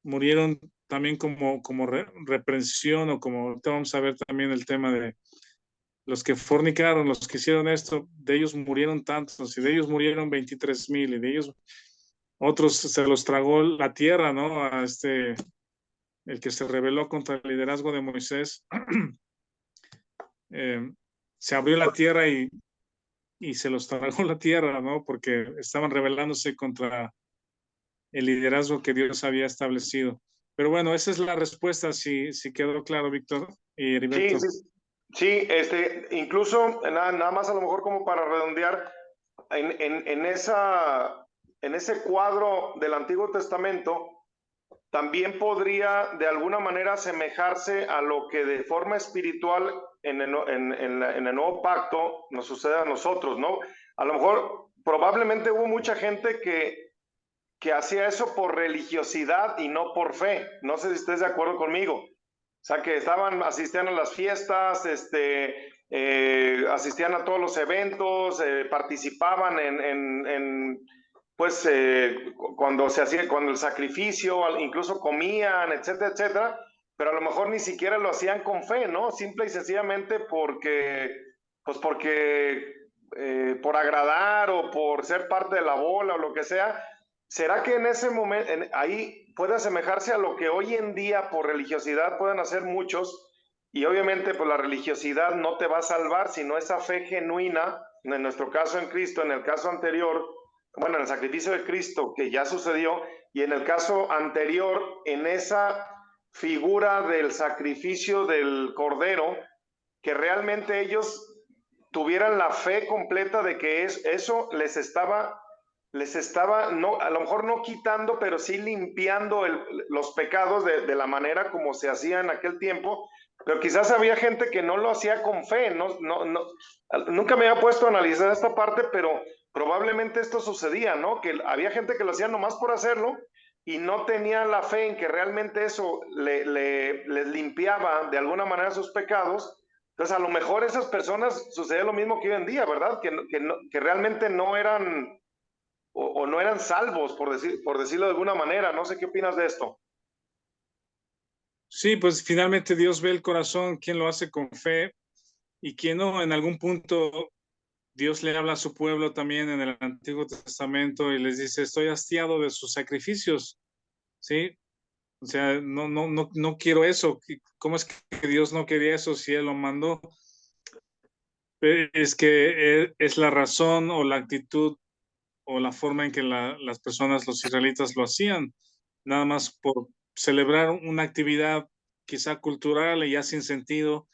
murieron también como reprensión, o como vamos a ver también el tema de los que fornicaron, los que hicieron esto, de ellos murieron tantos, y de ellos murieron 23,000, y de ellos otros se los tragó la tierra, ¿no? A el que se rebeló contra el liderazgo de Moisés, se abrió la tierra y se los tragó la tierra, ¿no? Porque estaban rebelándose contra el liderazgo que Dios había establecido. Pero bueno, esa es la respuesta, si quedó claro, Víctor y Heriberto. Sí, incluso nada más a lo mejor como para redondear, en ese cuadro del Antiguo Testamento, también podría de alguna manera asemejarse a lo que de forma espiritual en el nuevo pacto nos sucede a nosotros, ¿no? A lo mejor probablemente hubo mucha gente que hacía eso por religiosidad y no por fe. No sé si estés de acuerdo conmigo. O sea, que asistían a las fiestas, asistían a todos los eventos, participaban cuando el sacrificio, incluso comían, etcétera, etcétera, pero a lo mejor ni siquiera lo hacían con fe, ¿no? Simple y sencillamente porque por agradar o por ser parte de la bola o lo que sea. ¿Será que en ese momento, ahí puede asemejarse a lo que hoy en día por religiosidad pueden hacer muchos? Y obviamente pues la religiosidad no te va a salvar, sino esa fe genuina, en nuestro caso en Cristo, en el caso anterior, bueno, en el sacrificio de Cristo que ya sucedió, y en el caso anterior, en esa figura del sacrificio del Cordero, que realmente ellos tuvieran la fe completa de que eso les estaba, no, a lo mejor no quitando, pero sí limpiando los pecados de la manera como se hacía en aquel tiempo. Pero quizás había gente que no lo hacía con fe, nunca me había puesto a analizar esta parte, pero probablemente esto sucedía, ¿no? Que había gente que lo hacía nomás por hacerlo y no tenía la fe en que realmente eso les limpiaba de alguna manera sus pecados, Entonces, a lo mejor esas personas sucede lo mismo que hoy en día, ¿verdad? Que realmente no eran o no eran salvos, por decirlo de alguna manera. No sé qué opinas de esto. Sí, pues finalmente Dios ve el corazón, quién lo hace con fe y quién no. En algún punto Dios le habla a su pueblo también en el Antiguo Testamento y les dice, estoy hastiado de sus sacrificios, ¿sí? O sea, no quiero eso. ¿Cómo es que Dios no quería eso si Él lo mandó? Es que es la razón o la actitud o la forma en que las personas, los israelitas lo hacían, nada más por celebrar una actividad quizá cultural y ya sin sentido,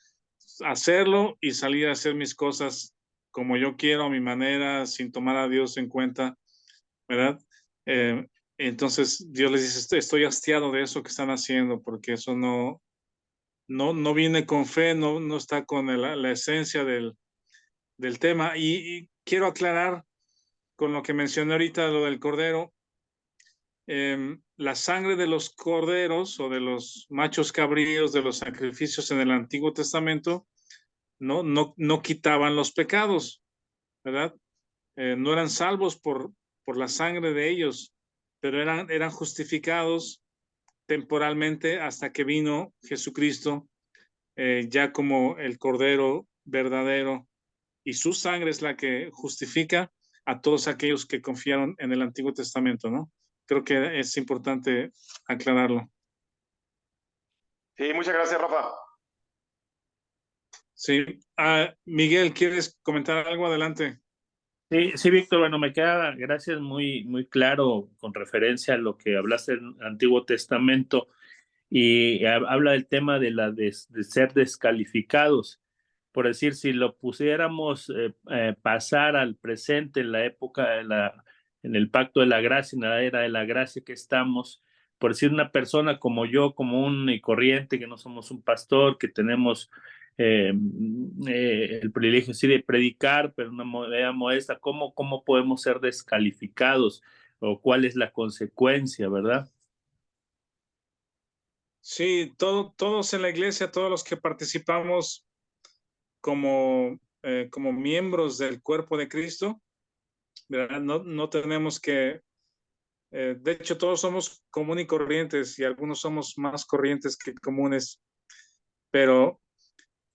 hacerlo y salir a hacer mis cosas como yo quiero, a mi manera, sin tomar a Dios en cuenta, ¿verdad? Eh, entonces Dios les dice, estoy hastiado de eso que están haciendo, porque eso no viene con fe, no está con la esencia del tema. Y quiero aclarar con lo que mencioné ahorita, lo del cordero, la sangre de los corderos o de los machos cabríos de los sacrificios en el Antiguo Testamento no quitaban los pecados, ¿verdad? No eran salvos por la sangre de ellos, pero eran justificados temporalmente hasta que vino Jesucristo, ya como el cordero verdadero, y su sangre es la que justifica a todos aquellos que confiaron en el Antiguo Testamento, ¿no? Creo que es importante aclararlo. Sí, muchas gracias, Rafa. Sí. Miguel, ¿quieres comentar algo? Adelante. Sí, sí, Víctor, bueno, me queda, gracias, muy claro con referencia a lo que hablaste del Antiguo Testamento y habla del tema de ser descalificados. Por decir, si lo pusiéramos pasar al presente en la época, en el pacto de la gracia, en la era de la gracia que estamos, por decir una persona como yo, común y corriente, que no somos un pastor, que tenemos el privilegio sí de predicar, pero una moneda modesta, ¿cómo podemos ser descalificados o cuál es la consecuencia, verdad? Sí, todos en la iglesia, todos los que participamos como miembros del cuerpo de Cristo, ¿verdad? No tenemos que, de hecho, todos somos comunes y corrientes y algunos somos más corrientes que comunes, pero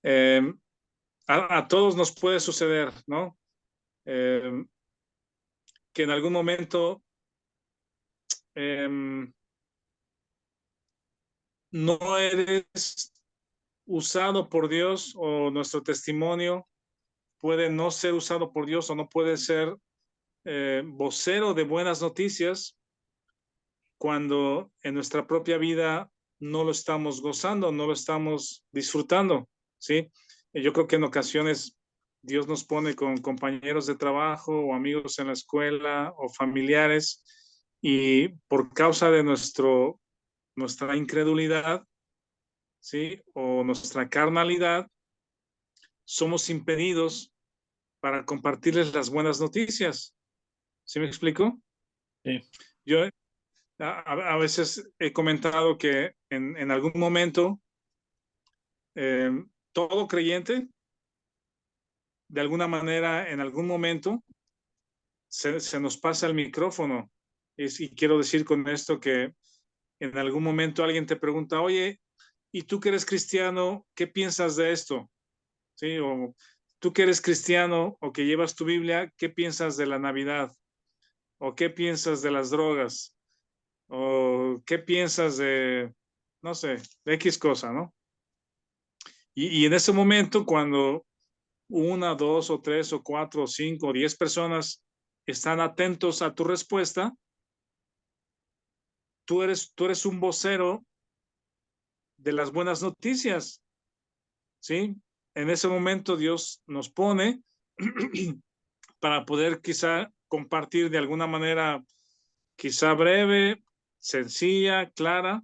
eh, a todos nos puede suceder, ¿no? Que en algún momento no eres usado por Dios o nuestro testimonio puede no ser usado por Dios o no puede ser vocero de buenas noticias cuando en nuestra propia vida no lo estamos gozando, no lo estamos disfrutando, ¿sí? Yo creo que en ocasiones Dios nos pone con compañeros de trabajo o amigos en la escuela o familiares y por causa de nuestra incredulidad, ¿sí? O nuestra carnalidad, somos impedidos para compartirles las buenas noticias. ¿Sí me explico? Sí. Yo a veces he comentado que en algún momento todo creyente, de alguna manera, en algún momento, se nos pasa el micrófono. Y quiero decir con esto que en algún momento alguien te pregunta, oye, ¿y tú que eres cristiano, qué piensas de esto? ¿Sí? O tú que eres cristiano o que llevas tu Biblia, ¿qué piensas de la Navidad? ¿O qué piensas de las drogas? ¿O qué piensas de, no sé, de X cosa, ¿no? Y en ese momento, cuando una, dos o tres o cuatro o cinco o 10 personas están atentos a tu respuesta, tú eres un vocero de las buenas noticias, ¿sí? En ese momento Dios nos pone para poder quizá compartir de alguna manera, quizá breve, sencilla, clara,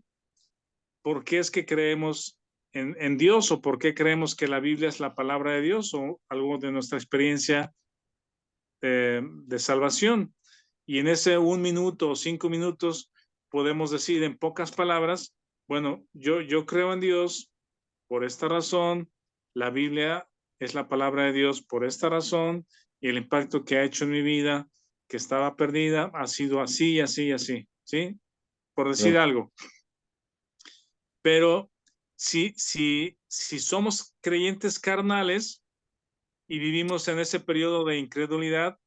por qué es que creemos en Dios o por qué creemos que la Biblia es la palabra de Dios o algo de nuestra experiencia de salvación. Y en ese 1 minuto o 5 minutos podemos decir en pocas palabras, bueno, yo creo en Dios por esta razón la Biblia es la palabra de Dios por esta razón y el impacto que ha hecho en mi vida, que estaba perdida, ha sido así, así, así, ¿sí? Por decir algo. Pero si somos creyentes carnales y vivimos en ese periodo de incredulidad,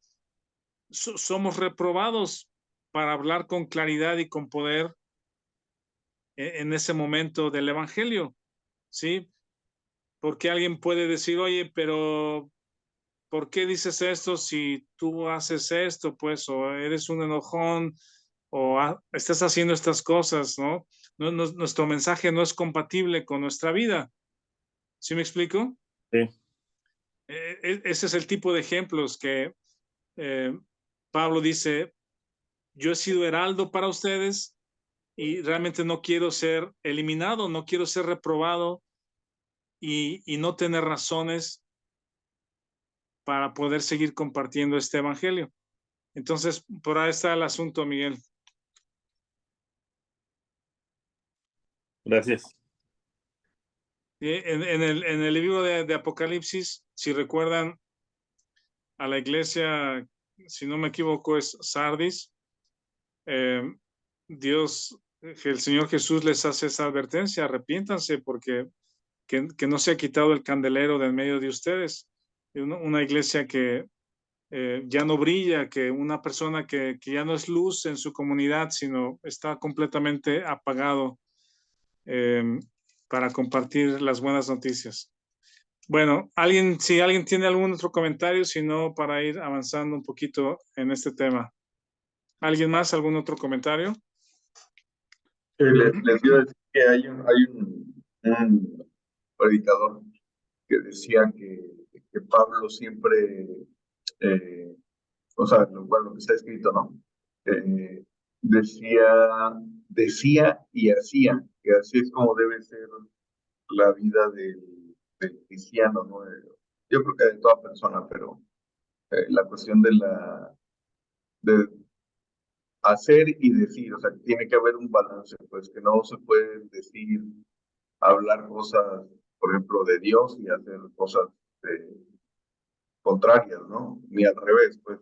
somos reprobados para hablar con claridad y con poder en ese momento del evangelio, ¿sí? Porque alguien puede decir, oye, pero ¿por qué dices esto si tú haces esto, pues, o eres un enojón, o estás haciendo estas cosas, ¿no? Nuestro mensaje no es compatible con nuestra vida. ¿Sí me explico? Sí. Ese es el tipo de ejemplos que Pablo dice, yo he sido heraldo para ustedes y realmente no quiero ser eliminado, no quiero ser reprobado y no tener razones para poder seguir compartiendo este evangelio. Entonces, por ahí está el asunto, Miguel. Gracias. En el libro de Apocalipsis, si recuerdan, a la iglesia, si no me equivoco, es Sardis, Dios, el Señor Jesús les hace esa advertencia, arrepiéntanse porque que no se ha quitado el candelero de en medio de ustedes. Una iglesia que ya no brilla, que una persona que ya no es luz en su comunidad, sino está completamente apagado para compartir las buenas noticias. Bueno, si alguien tiene algún otro comentario, si no, para ir avanzando un poquito en este tema. ¿Alguien más? ¿Algún otro comentario? Les iba a decir que hay un predicador que decía que Pablo siempre, o sea, lo que está escrito, ¿no? Eh, decía y hacía, que así es como debe ser la vida del cristiano, ¿no? Yo creo que de toda persona, pero la cuestión de hacer y decir, o sea, que tiene que haber un balance, pues que no se puede decir, hablar cosas, por ejemplo, de Dios y hacer cosas contrarias, ¿no? Ni al revés, pues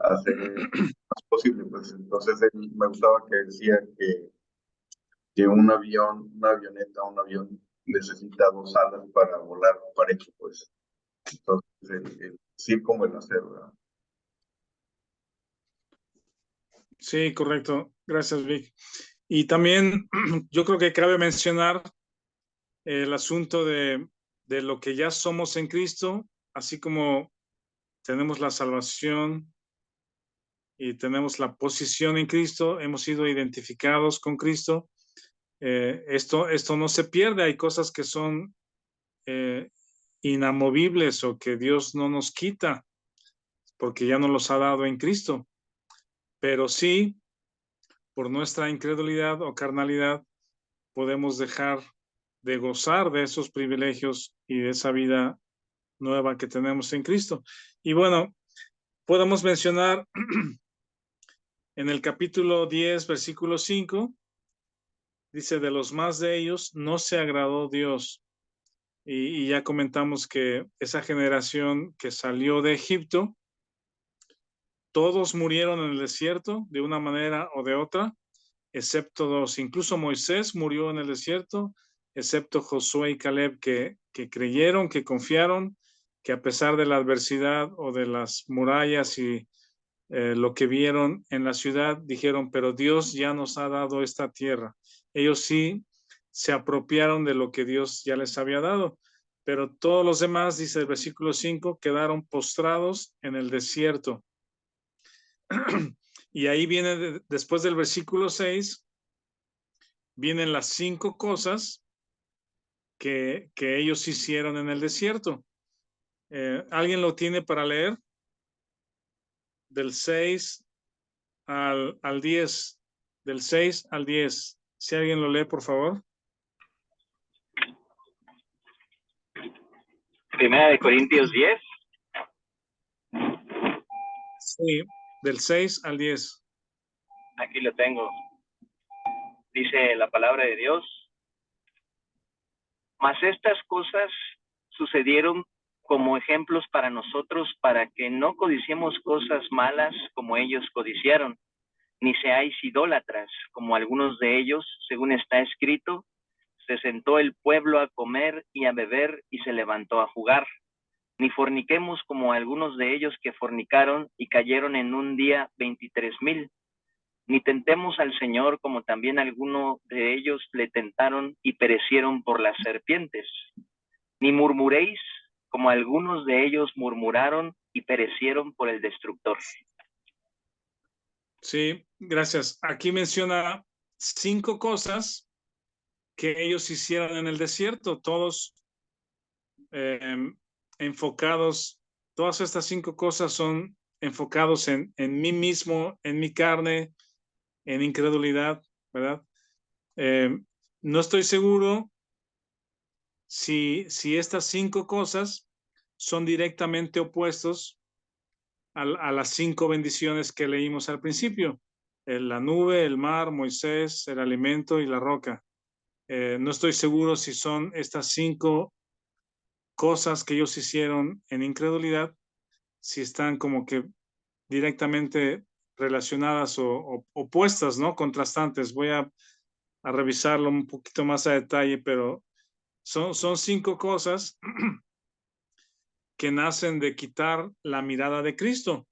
hacer más posible, pues entonces él me gustaba que decía que un avión, una avioneta, un avión necesita dos alas para volar parejo, pues. Entonces, el sí como el hacer, ¿verdad? Sí, correcto. Gracias, Vic. Y también yo creo que cabe mencionar el asunto de lo que ya somos en Cristo, así como tenemos la salvación y tenemos la posición en Cristo, hemos sido identificados con Cristo. Esto no se pierde, hay cosas que son inamovibles o que Dios no nos quita porque ya nos los ha dado en Cristo, pero sí, por nuestra incredulidad o carnalidad, podemos dejar de gozar de esos privilegios y de esa vida nueva que tenemos en Cristo. Y bueno, podemos mencionar en el capítulo 10, versículo 5, dice, de los más de ellos no se agradó Dios. Y ya comentamos que esa generación que salió de Egipto, todos murieron en el desierto de una manera o de otra, excepto dos. Incluso Moisés murió en el desierto, excepto Josué y Caleb, que creyeron, que confiaron, que a pesar de la adversidad o de las murallas y lo que vieron en la ciudad, dijeron, pero Dios ya nos ha dado esta tierra. Ellos sí se apropiaron de lo que Dios ya les había dado, pero todos los demás, dice el versículo 5, quedaron postrados en el desierto. Y ahí viene, después del versículo 6, vienen las 5 cosas que ellos hicieron en el desierto. ¿Alguien lo tiene para leer? Del 6 al 10. Del 6 al 10. Si alguien lo lee, por favor. Primera de Corintios 10. Sí, del 6 al 10. Aquí lo tengo. Dice la palabra de Dios. Mas estas cosas sucedieron como ejemplos para nosotros, para que no codiciemos cosas malas como ellos codiciaron, ni seáis idólatras, como algunos de ellos, según está escrito, se sentó el pueblo a comer y a beber y se levantó a jugar. Ni forniquemos como algunos de ellos que fornicaron y cayeron en un día 23,000. Ni tentemos al Señor como también algunos de ellos le tentaron y perecieron por las serpientes. Ni murmuréis como algunos de ellos murmuraron y perecieron por el destructor. Sí, gracias. Aquí menciona 5 cosas que ellos hicieron en el desierto, todos enfocados, todas estas 5 cosas son enfocados en mí mismo, en mi carne, en incredulidad, ¿verdad? No estoy seguro si estas 5 cosas son directamente opuestos a las 5 bendiciones que leímos al principio: la nube, el mar, Moisés, el alimento y la roca. No estoy seguro si son estas 5 cosas que ellos hicieron en incredulidad, si están como que directamente relacionadas o opuestas, ¿no? Contrastantes. Voy a revisarlo un poquito más a detalle, pero son 5 cosas que nacen de quitar la mirada de Cristo,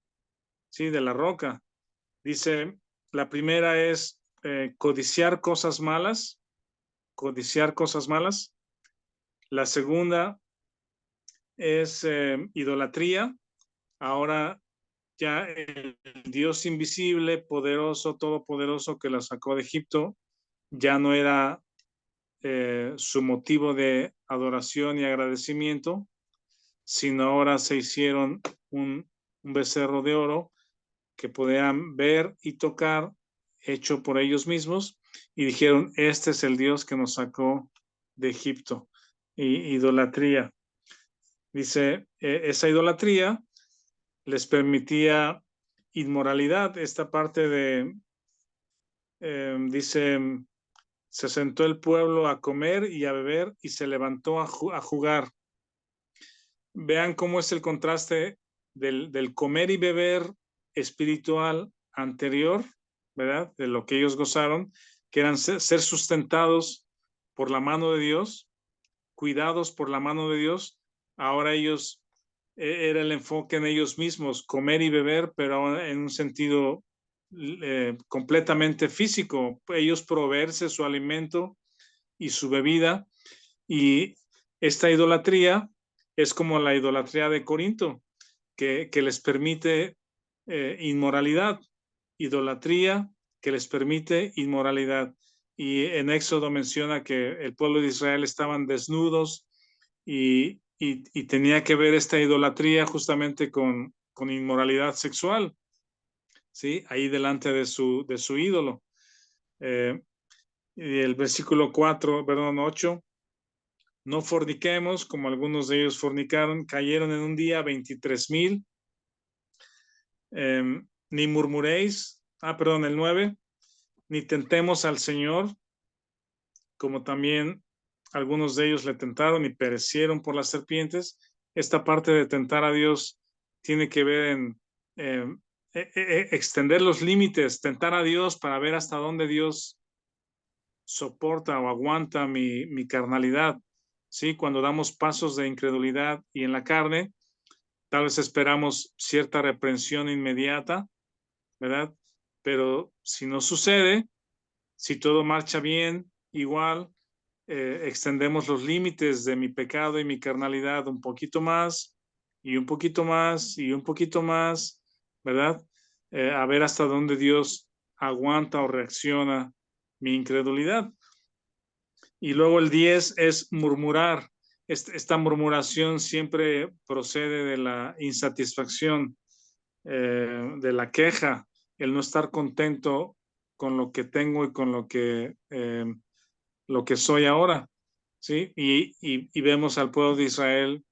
¿sí? De la roca. Dice, la primera es codiciar cosas malas, codiciar cosas malas. La segunda es idolatría. Ahora ya el Dios invisible, poderoso, todopoderoso que la sacó de Egipto, ya no era su motivo de adoración y agradecimiento, sino ahora se hicieron un becerro de oro que podían ver y tocar, hecho por ellos mismos, y dijeron, este es el Dios que nos sacó de Egipto. Idolatría. Dice, esa idolatría les permitía inmoralidad. Esta parte de, dice, se sentó el pueblo a comer y a beber y se levantó a jugar. Vean cómo es el contraste del comer y beber espiritual anterior, ¿verdad? De lo que ellos gozaron, que eran ser sustentados por la mano de Dios, cuidados por la mano de Dios. Ahora ellos, era el enfoque en ellos mismos, comer y beber, pero ahora en un sentido completamente físico. Ellos proveerse su alimento y su bebida. Y esta idolatría es como la idolatría de Corinto, que les permite inmoralidad, idolatría que les permite inmoralidad. Y en Éxodo menciona que el pueblo de Israel estaban desnudos y tenía que ver esta idolatría justamente con inmoralidad sexual, ¿sí? Ahí delante de su ídolo. Y el versículo 8, no forniquemos como algunos de ellos fornicaron, cayeron en un día 23,000. Ni murmuréis, el 9, ni tentemos al Señor, como también algunos de ellos le tentaron y perecieron por las serpientes. Esta parte de tentar a Dios tiene que ver en extender los límites, tentar a Dios para ver hasta dónde Dios soporta o aguanta mi carnalidad. ¿Sí? Cuando damos pasos de incredulidad y en la carne, tal vez esperamos cierta reprensión inmediata, ¿verdad? Pero si no sucede, si todo marcha bien, igual, extendemos los límites de mi pecado y mi carnalidad un poquito más y un poquito más y un poquito más, ¿verdad? A ver hasta dónde Dios aguanta o reacciona mi incredulidad. Y luego el 10 es murmurar. Esta murmuración siempre procede de la insatisfacción, de la queja, el no estar contento con lo que tengo y con lo que soy ahora, ¿sí? Y vemos al pueblo de Israel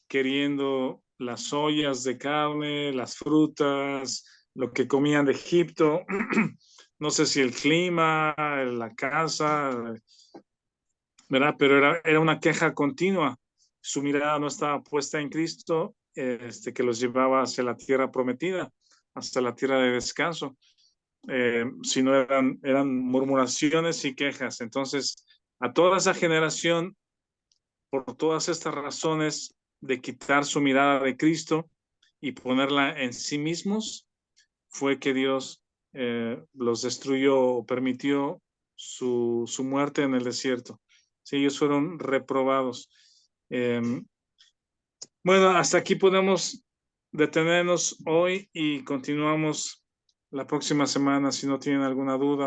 queriendo las ollas de carne, las frutas, lo que comían de Egipto, no sé si el clima, la casa, ¿verdad? Pero era una queja continua. su mirada no estaba puesta en Cristo, que los llevaba hacia la tierra prometida, hasta la tierra de descanso, sino eran murmuraciones y quejas. Entonces, a toda esa generación, por todas estas razones de quitar su mirada de Cristo y ponerla en sí mismos, fue que Dios los destruyó o permitió su muerte en el desierto. Sí, ellos fueron reprobados. Bueno, hasta aquí podemos detenernos hoy y continuamos la próxima semana si no tienen alguna duda.